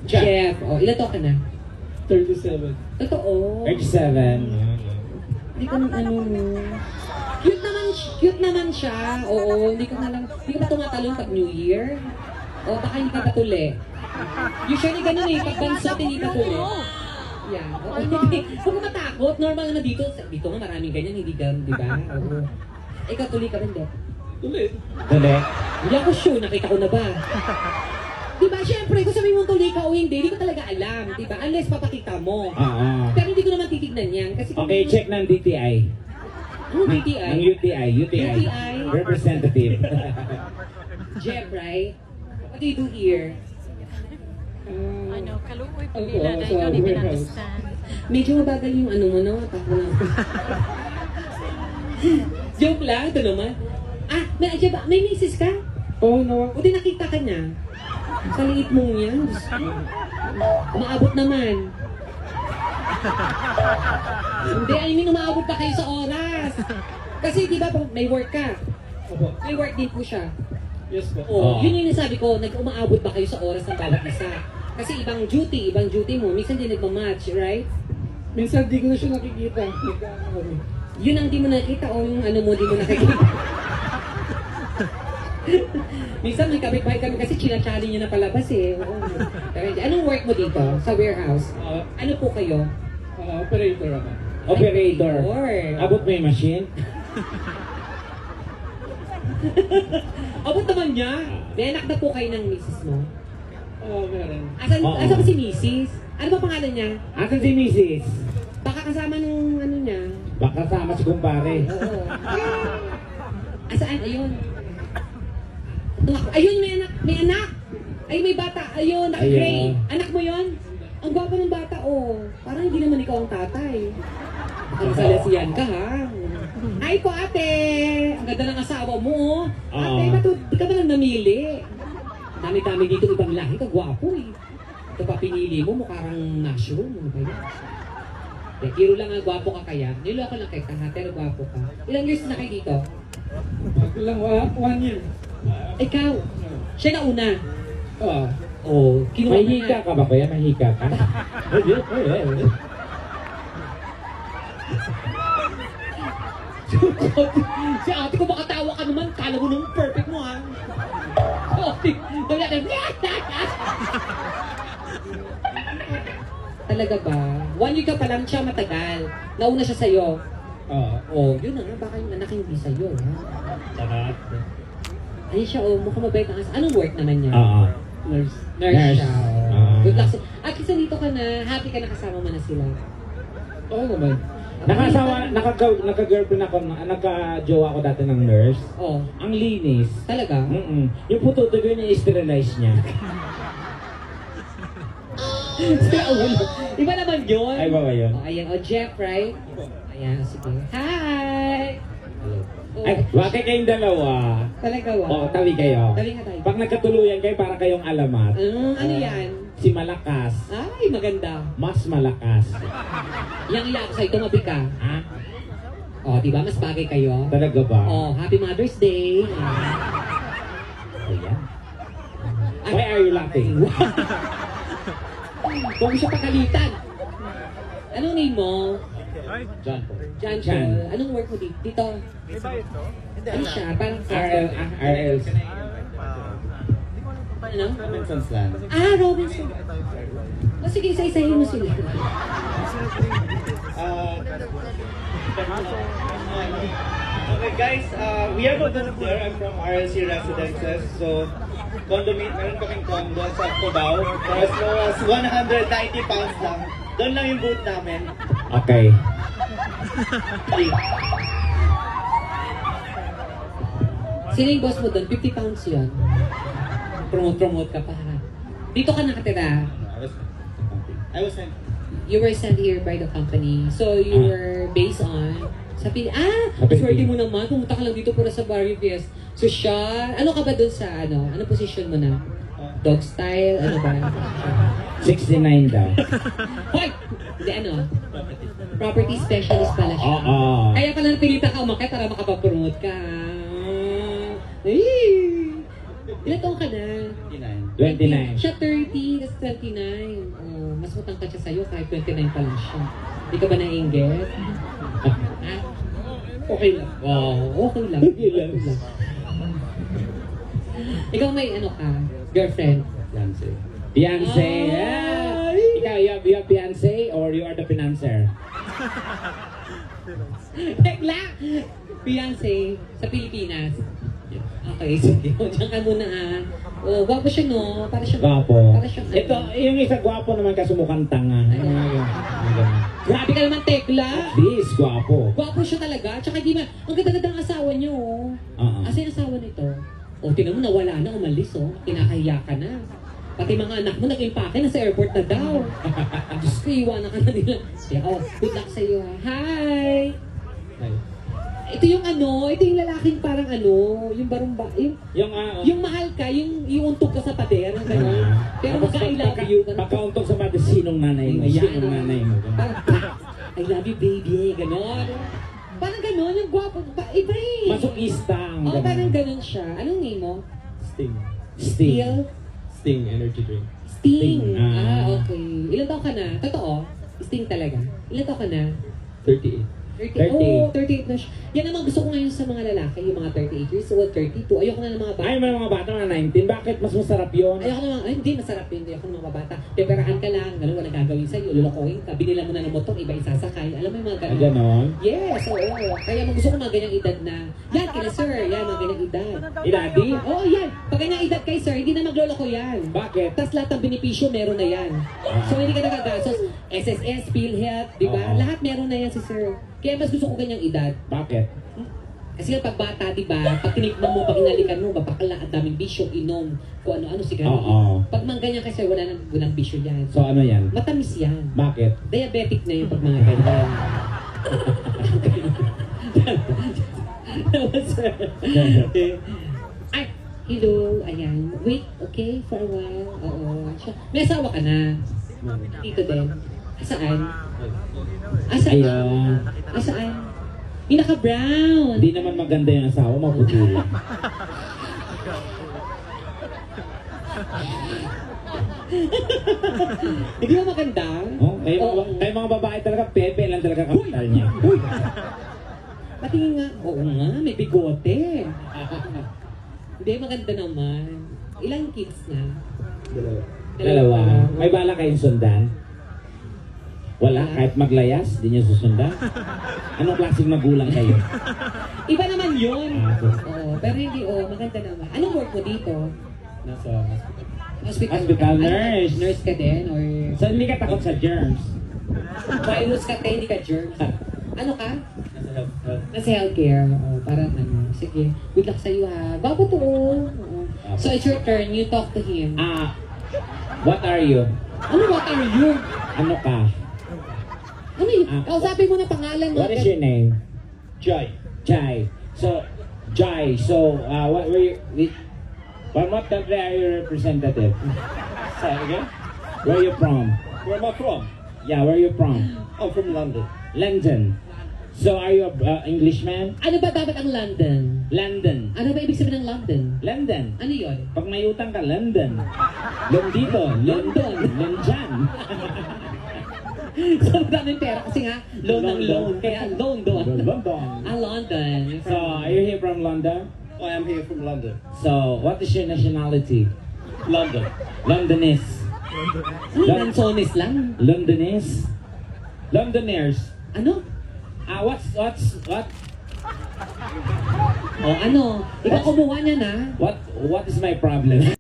Jeff. Oh, ilan taon ka na? 37. Totoo. 37. Hindi ka nang ano mo. Cute naman siya. Oo, hindi ka pa tumatalon pag New Year. O, baka hindi ka patuli. Usually ganun eh, pag bansot hindi ka tuli. Yeah. Oo, huwag ka matakot. Normal naman dito. Dito nga maraming ganyan, hindi ganun, di ba? Oo. Ikaw tuloy ka rin, di? Tuloy. Dali. Hindi ako sure, nakita ko na ba? Diba, syempre, kung sabihin mo tuloy ka o hindi ko talaga alam, diba? Unless papakita mo. Pero hindi ko naman titignan yan. Kasi Okay, check ng DTI. Ano DTI? Ng UTI. UTI? Representative. Jeff, right? What do you do here? Ano, kaluoy po Ako, nila sa dahil don't even warehouse. understand. Medyo mabagal yung ano mo, no? Takbo lang. Joke lang, ito naman. Ah, may misis ka? Oo, no. O di nakita ka niya? Sa liit mong yan. Umaabot naman. Hindi, I mean, umaabot pa kayo sa oras. Kasi di ba, may work ka. Opo. May work din po siya. Yes po. Oh, yun yung nasabi ko, nag-umaabot ba kayo sa oras ng bawat isa? Kasi ibang duty mo, minsan din nagmamatch, right? Minsan di ko na siya nakikita. Nagkaano kami. Yun ang di mo nakita o yung ano mo di mo nakikita. Minsan may kapitbahay kami kasi chinachali niya na palabas eh. Oo. Pero hindi. Anong work mo dito sa warehouse? Ano po kayo? Operator ako. Operator. Operator. Abot mo yung machine? Abot naman niya. May anak na po kayo ng misis mo. Oo, meron. Asan, Oo. asan ba si misis? Ano ba pangalan niya? Asan si Mrs.? Baka kasama nung ano niya. Baka sama si kumpare. Oo. Asaan? Ayun. Ayun, may anak. Ay, may bata. Ayun, naka-gray. Ayun. Anak mo yon? Ang gwapo ng bata, oh. Parang hindi naman ikaw ang tatay. Ang salasiyan ka, ha? Ay po, ate. Ang ganda ng asawa mo, oh. Ate, ba't di ka ba lang namili? Dami-dami dito ibang lahi ka, gwapo, eh. Ito pa pinili mo, mukha kang mushroom. Ano ba yun? Hero lang ang gwapo ka kaya. Niloko lang kita, ha? Pero gwapo ka. Ilang years na kayo dito? Bago lang, 1 year. Ikaw. Siya na una. Oo. Oh, kinuha May mo hika na. ka ba kuya? May hika ka? Si ate ko makatawa ka naman. Kala mo nung perfect mo, ha? Talaga ba? 1 year ka pa lang siya matagal. Nauna siya sa'yo. Oo. Oh, yun na nga. Baka yung anak hindi sa'yo, ha? Sarap. Ayun siya, oh. Mukhang mabait ang asa. Anong work naman niya? Oo. Nurse. Nurse Nurse. siya. Ah. Good luck. At kasi dito ka na, happy ka nakasama mo na sila. Oo naman. Naka-girlfriend ako, nagka-jowa ako dati ng nurse. Oh, Ang linis. talaga? Yung puto-tugo niya, i-sterilize niya. Sila ulo. Iba naman yun. Ay, ba yun? Oh, ayan. Oh, Jeff, right? Ayan, sige. Hi! Oh, Ay, bakit kayong dalawa? talaga ba? Oo, tawi kayo. Tawi nga tayo. Pag nagkatuluyan kayo, para kayong alamat. Ano yan? Si Malakas. Ay, maganda. Mas malakas. Yang iya ako sa'yo, tumabi ka. Ha? Oh, di ba? Mas bagay kayo. Talaga ba? Oh, Happy Mother's Day. Ayan. Why are you laughing? Huwag mo siya pakalitan. Anong name mo? John. John Chan. Paul. Anong work mo dito? Ano siya? Parang RL. Ano? Robinson's Land. Ah, Robinson. O sige, isa-isahin mo sila. Okay guys, we have a booth there. I'm from RLC Residences. So, meron kaming condo sa Cubao. For as low as 190 pounds lang. Doon lang yung booth namin. Okay. Sino yung boss mo doon? 50 pounds yun. Promote ka pa. Dito ka nakatira. I was sent. You were sent here by the company. So, you were based on... Sa Sa swerte Pilipinas. mo naman. Pumunta ka lang dito para sa Barrio Fiesta. Social. Ano ka ba doon sa ano? Ano position mo na? Dog style? Ano ba? 69 daw. Hoy! Hindi ano? Property specialist pala siya. Oo. Kaya pala napilita ka umakit para makapapromote ka. Ay! Ilan taong ka na? 59. 29. Siya 30, tas 29. Oh, mas matangkad siya sa'yo kahit 29 pa lang siya. Hindi ka ba naiinggit? Ha? Okay lang. Wow, okay lang. Okay lang. Ikaw may ano ka? Girlfriend? Fiancé. Fiancé. Ay! Ikaw, you have fiancé or you are the financer? Tekla! Fiancé sa Pilipinas. Okay, sige. Diyan ka muna ah. Oh, gwapo siya no? Para siya... Gwapo. Para siya... Ito, yung isa gwapo naman kasi mukhang tanga. Ano? Grabe ka naman, Tekla! This, gwapo. Gwapo siya talaga. Tsaka di ba, ang ganda-ganda ng asawa niyo oh. Asa yung asawa nito? O, tingnan mo, nawala na, umalis oh. Kinakahiya ka na. Pati mga anak mo nag-impake na sa airport na daw. Diyos ko, iwanan ka na nila. Kaya, oh, good luck sa'yo ha. Hi! Hi. Ito yung ano, ito yung lalaking parang ano, yung barumba, yung mahal ka, yung untog ka sa pader, gano'n. Pero magka-I love you. Pagkauntog sa mati, sinong nanay mo? Sinong nanay mo? Parang, I love you baby, gano'n. Parang gano'n, yung gwapo, iba eh. Masokista ang Oh, parang gano'n siya. Anong name mo? Sting. Steel? Sting energy drink. Sting. Sting. Okay. Ilan taon ka na? Totoo? Sting talaga. Ilan taon ka na? 38. 38. Oh, 38 na siya. Yan naman gusto ko ngayon sa mga lalaki, yung mga 38 years old, 32. Ayoko na ng mga bata. Ay, mga bata na 19. Bakit mas masarap yun? Ayoko na ay, hindi, masarap yun. Ayoko ng mga bata. Peperahan ka lang, gano'n, walang gagawin sa'yo, lulukohin ka, binila mo na ng motor, iba isasakay. Alam mo yung mga Ah, gano'n? ganon? Yes, oo. Kaya gusto ko mga ganyang edad na, yan, kila sir, yan, mga ganyang edad. Idadi? Oo, yan. Pag ganyang edad kay sir, hindi na magloloko yan. Bakit? Tapos lahat ng benepisyo meron na yan. So hindi ka nagagastos. SSS, PhilHealth, di ba? Oo. Lahat meron na yan si sir. Kaya mas gusto ko ganyang edad. Bakit? Kasi pag bata, di ba? Pag tinikman mo, pag inalikan mo, babakla, ang daming bisyo, inom, kung ano-ano sigarilyo. Oo. Pag mang ganyan kasi wala nang bisyo yan. So ano yan? Matamis yan. Bakit? Diabetic na yun pag mga ganyan. Ay, hello, ayan. Wait, okay, for a while. Oo. May asawa ka na. Dito din. Saan? Asaan? Ayun. Asaan? Yung naka-brown. Hindi naman maganda yung asawa, maputi lang. Hindi ba maganda? Oh, Oo. kayo mga babae talaga, pepe lang talaga kapital niya. Patingin nga. Oo nga, may bigote. Hindi, maganda naman. Ilang kids na? Dalawa. May bala kayong sundan? Wala? Kahit maglayas, di niyo susundan? Anong klaseng magulang kayo? Iba naman yun. Ah, so- Oo, pero hindi, maganda naman. Anong work mo dito? Nasa hospital. Hospital Ano, nurse. Nurse ka din? Or So hindi ka takot sa germs? virus ka te, hindi ka germs? Ano ka? Nasa health. Nasa healthcare. Oo, parang ano. Sige, good luck sa'yo ha. Bago to. Oo. So it's your turn, you talk to him. What are you? Ano, what are you? Ano ka? Ano yun? Kausapin mo na pangalan mo. What is your name? Jai. Jai. So, Jai. So, what were you? From what country are you representative? Say again? Where are you from? Where am I from? Yeah, where are you from? I'm from London. London. So, are you a Englishman? Ano ba dapat ang London? London. Ano ba ibig sabihin ng London? London. Ano yun? Pag may utang ka, London. Londito. London. London. So, daming pera kasi nga, loan ng loan. Kaya loan doon. London. London. So, are you here from London? I am here from London. So, what is your nationality? London. Londonese. Lansones lang. Londonese. Londoners. Ano? What? O ano? Ikaw kumuha niya na. What is my problem?